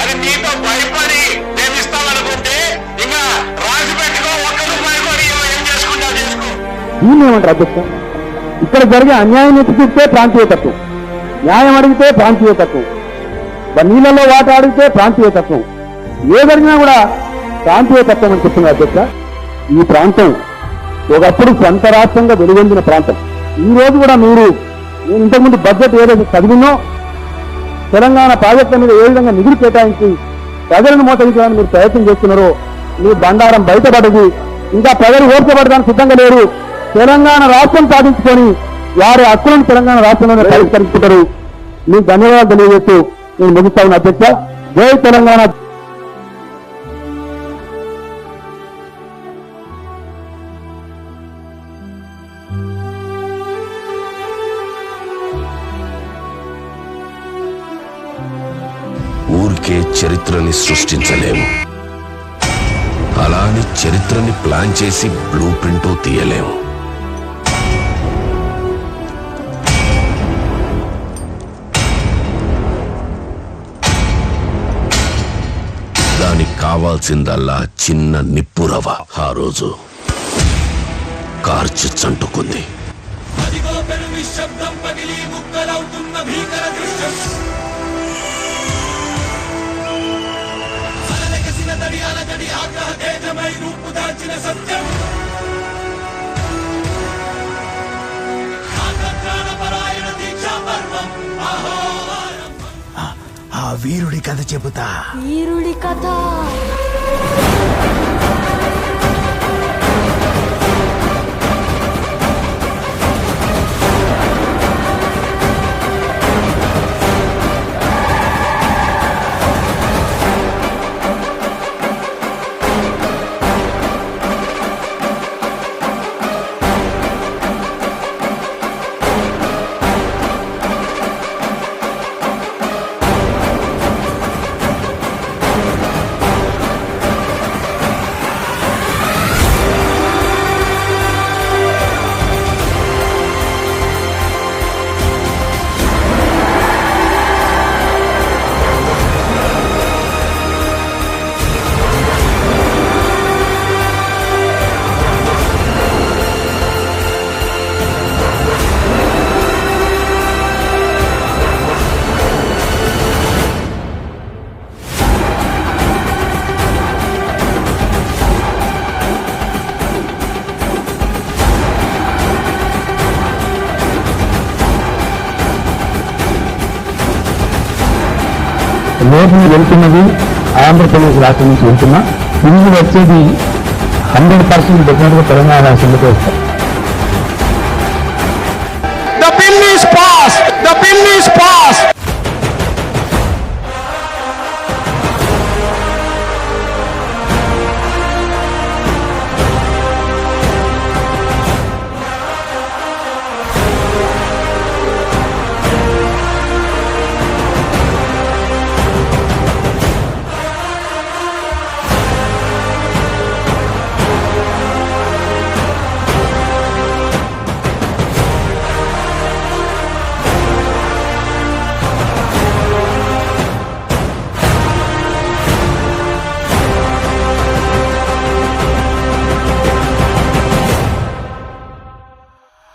అది మీతో భయపడి మేము ఇస్తామనుకుంటే ఇంకా రాసి పెట్టుకో, ఒక్క రూపాయి కూడా ఏం చేసుకుంటా చేసుకో. దీన్ని ఏమంటారు అధ్యక్ష? ఇక్కడ జరిగే అన్యాయం ఎత్తి చూస్తే ప్రాంతీయతత్వం, న్యాయం అడిగితే ప్రాంతీయతత్వం, నీళ్ళలో వాట అడిగితే ప్రాంతీయతత్వం, ఏ జరిగినా కూడా ప్రాంతీయతత్వం అని చెప్తున్నారు అధ్యక్ష. ఈ ప్రాంతం ఒకప్పుడు సొంత రాష్ట్రంగా వెలుగొందిన ప్రాంతం. ఈ రోజు కూడా నేను ఇంతకుముందు బడ్జెట్ ఏదైతే చదివినో తెలంగాణ ప్రాజెక్టుల మీద ఏ విధంగా నిధులు కేటాయించి ప్రజలను మోసగించడానికి మీరు ప్రయత్నం చేస్తున్నారో మీ బండారం బయటపడదు. ఇంకా ప్రజలు ఓర్చబడడానికి సిద్ధంగా లేరు. తెలంగాణ రాష్ట్రం సాధించుకొని వారి హక్కులను తెలంగాణ రాష్ట్రంలోనే పరిష్కరించుకుంటారు. మీకు ధన్యవాదాలు తెలియజేస్తూ నేను ముగిస్తా ఉన్న అధ్యక్ష. జై తెలంగాణ. ఊరికే చరిత్రని సృష్టించలేము, అలాని చరిత్రని ప్లాన్ చేసి బ్లూ ప్రింట్ తీయలేము. దానికి కావాల్సిందల్లా చిన్న నిప్పురవ. ఆ రోజు కార్చి చంటుకుంది. ఆ వీరుడి కథ చెబుతా. వీరుడి కథ. రోజు వెళ్తున్నది ఆంధ్రప్రదేశ్ రాష్ట్రం నుంచి వెళ్తున్నా. తిరిగి వచ్చేది 100% డెఫినెట్గా తెలంగాణ రాష్ట్రంలోకి వస్తాయి. The bill is passed. The bill is passed.